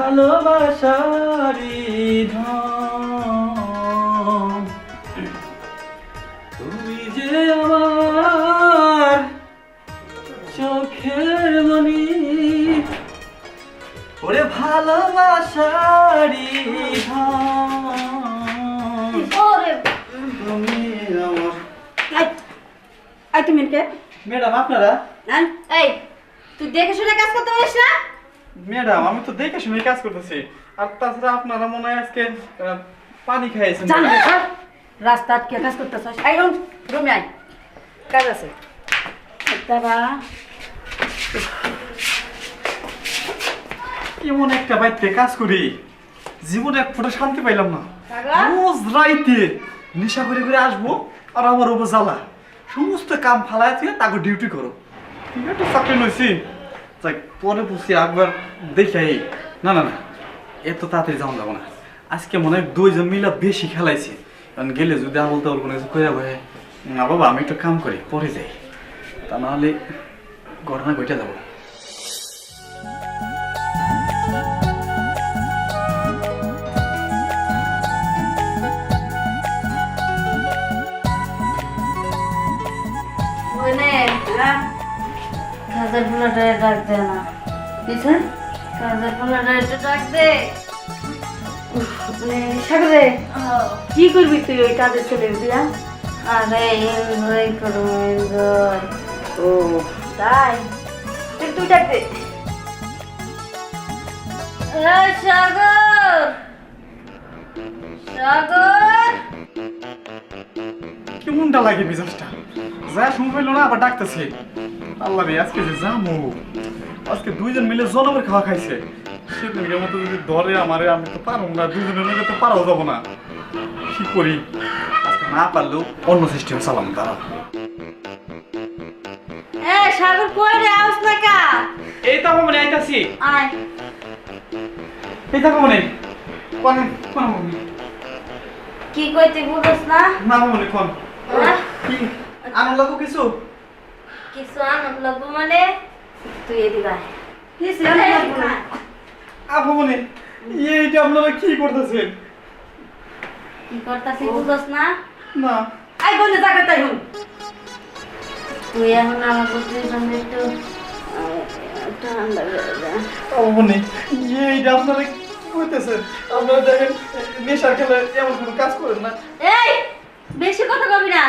ভালোবাসারি ধন তুমি যে আমার চোখের মনি ওরে ভালোবাসারি ধন তুমি আমার তুমি কে ম্যাডাম আপনারা এই তুই দেখে শুনে কাজ করতে পারিস না? ম্যাডাম আমি তো দেখে শুনে কাজ করতেছি আর তাছাড়া আপনারা মনে হয় আজকে পানি খাইয়েছেন রাস্তা আটকে কাজ করতেছিস। এই রুমে আয়, কাজ আছে। তারা এমন একটা বাইতে কাজ করি জীবনে এক ফোঁটা শান্তি পাইলাম না। রোজ রাইতে নেশা করে করে আসবো আর আমার ওপর জ্বালা সমস্ত কাম ফালায় তুই তাকে ডিউটি করো ঠিক আছে চাকরি নইছি যাই পরে বুঝছি একবার দেখাই না না না এত তাড়াতাড়ি যাওয়া যাবো না আজকে মনে হয় দুইজন মিলা বেশি খেলাইছি কারণ গেলে যদি আবল তাবল কোনো কিছু করে ভাই না বাবা আমি একটু কাম করি পরে যাই তা নাহলে ঘটনা ঘটে যাবো। কাজের পোলাটা ডাক দে না কিছু কাজের পোলাটা একটু ডাক দে। সাগরে কি করবি তুই ওই কাজের ছেলে দিয়া? আরে এনজয় করো এনজয়। ও তাই তুই ডাক দে। সাগর সাগর কেমনটা লাগে মেজাজটা যা শুনে পেলো না আবার ডাকতেছে আল্লাহ রে আজকে যে যাবো আজকে দুইজন মিলে জনমের খাওয়া খাইছে সেদিনকের মতো যদি ধরে আমারে আমি তো পারবো না দুজনের মিলে তো পারাও যাবো না কি করি আজকে না পারলেও অন্য সিস্টেম চালাম তারা। সাগর কই রে আউস না কা? এই তো মনে আইতাছি আয় এই তো মনে কোন কোন মনে কি কইতে বুঝছ না? না মনে কোন কি আনন্দ লাগো কিছু কিছু আনন্দ লাগবো মানে তুই এদিকে আয়। আপু মনে এইটা আপনারা কি করতেছেন? কি করতাছিস বুঝছ না? না আই বলে জায়গা তাই হুন তুই এখন আমার বুঝলি সামনে একটু ঠান্ডা আপু মনে এইটা আপনারা কি করতেছেন? আপনারা দেখেন নেশার খেলে এমন কোনো কাজ করেন না। এই বেশি কথা কবি না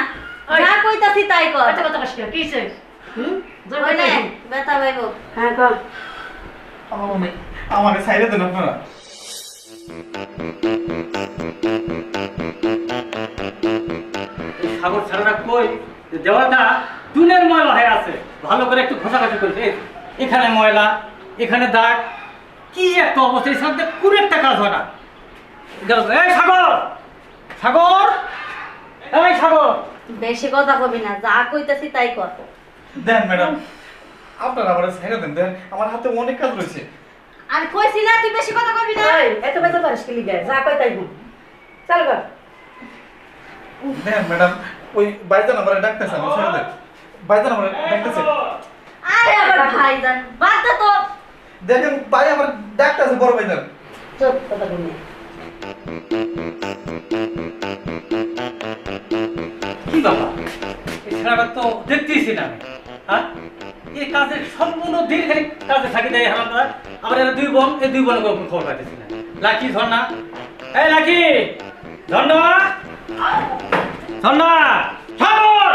যা কইতাছি তাই কর। এত কথা কইছিস কি হইছে? ওই নে বেটা ভাইবো। হ্যাঁ কর। আপু মনে আমাকে ছাইরে দেন আপনারা। সাগর ছাড়া কই দেওয়াটা চুনের ময়লা হয়ে আছে ভালো করে একটু ঘষাঘষি করছে এখানে ময়লা এখানে দাগ কি একটা অবস্থা এই সাথে কোনো একটা কাজ হয় না। এই সাগর সাগর এই সাগর বেশি কথা কবি না যা কইতাছি তাই কর। দেন ম্যাডাম আপনারা আমার ছাইরে দেন দেন আমার হাতে অনেক কাজ রয়েছে। আর কইছি না তুই বেশি কথা কবি না। এত বেজা পারিস কি লিগে যা কই তাই বল চল গা দেন ম্যাডাম ওই বাইজান আমার ডাকতেছে আমি ছাইরে দেন বাইজান আমার ডাকতেছে। আরে আবার ভাইজান বাদ দে তো। দেখেন ভাই আমার ডাকতেছে বড় বাইজান। চুপ কথা কবি না। কি বাবা এই ছেলেটা তো দেখতেইছি না হ্যাঁ এই কাজের সম্পূর্ণ দিন খালি কাজে থাকি দেয় হারামদার আমার এরা দুই বোন এই দুই বোনের কোনো খবর পাইতেছি না। লাকি ঝর্ণা এই লাকি ঝর্ণা ঝর্ণা সাগর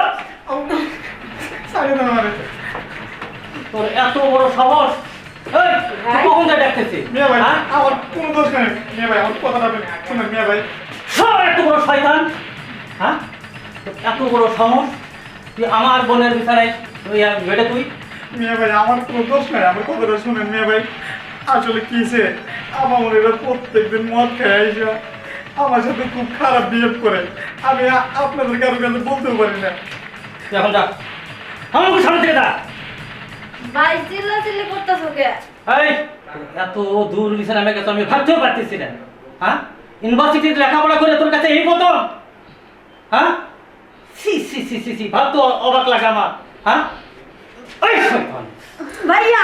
ছাইরে দেন আমারে। তোর এত বড় সাহস এই তুই কখন যা ডাকতেছিস মিয়া ভাই হ্যাঁ আমার কোনো দোষ নেই মিয়া ভাই আমার কথাটা শুনেন মিয়া ভাই। সব এত বড় শয়তান হ্যাঁ তোর এত বড় সাহস তুই আমার বোনের বিছানায় তুই বেটে তুই মিয়া ভাই আমার কোনো দোষ নাই আমার কথাটা শুনেন মিয়া ভাই আসলে কি হয়েছে আমার এরা প্রত্যেকদিন মদ খায় আইসা আমার সাথে খুব খারাপ বিহেভ করে আমি আপনাদের কারো কাছে বলতেও পারি না। তুই এখন যা আমার সামনে থেকে যা ভাই চিল্লা চিল্লি করতেছো কে? এই এত দূর বিছানা আমি গেছো আমি ভাবতেও পারতেছি না হ্যাঁ ইউনিভার্সিটিতে লেখাপড়া করে তোর কাছে এই প্রথম হ্যাঁ সি সি সি সি সি ভাবতো অবাক লাগে আমার হ্যাঁ এই শয়তান ভাইয়া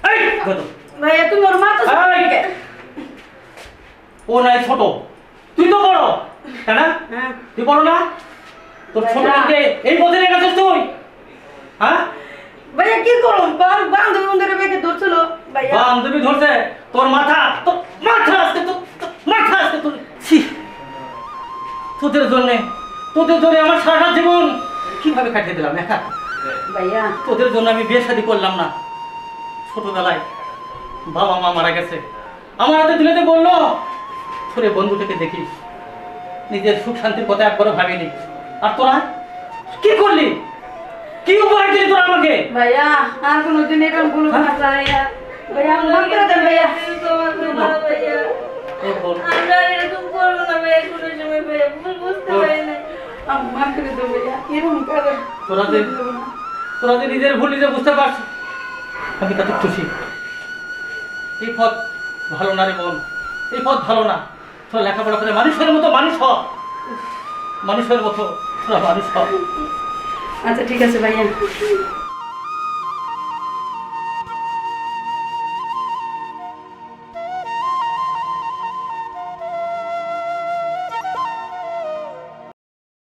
হ্যাঁ এই গদ ভাইয়া তুমি ওর মারতেছো এই কে? ও নাই ছোট, তুই তো বড়, তাই না? হ্যাঁ তুই বড় না? তোর ছোট থেকে এই পথে লেগে গেছিস তুই, হ্যাঁ? ভাইয়া কি করুন বান্ধবী বন্ধুরা বেঁকে ধরছিল ভাইয়া বান্ধবী ধরছে তোর মাথা, তোর মাথা আজকে, তোর মাথা আজকে তোর। ছি, তোদের জন্যে আমার সারাটা জীবন কিভাবে কাটিয়ে দিলাম একা। ভাইয়া তোদের জন্য আমি বিয়ে শাদী করলাম না। ছোটবেলায় বাবা মা মারা গেছে, আমার হাতে তুলেতে বললো তোরে বন্ধুটাকে দেখিস, নিজের সুখ শান্তির কথা একবারও ভাবিনি। আর তোরা কি করলি, কি উপহার দিলি তোরা আমাকে? ভাইয়া আর কোনোদিন এরকম ভুল না ভাইয়া ভাইয়া মাফ করে দেন ভাইয়া ভাইয়া এই বল। আমরা এরকম করবো না ভাইয়া কোনো সময় ভাইয়া ভুল বুঝতে পারি না মাফ করে দেন ভাইয়া এরকম করে তোরা যে নিজের ভুল নিজে বুঝতে পারছিস, আমি তাতে খুশি। এই পথ ভালো না রে বোন, এই পথ ভালো না। তোরা লেখাপড়া করে মানুষের মতো মানুষ হ, মানুষের মতো তোরা মানুষ হ। আচ্ছা ঠিক আছে ভাইয়া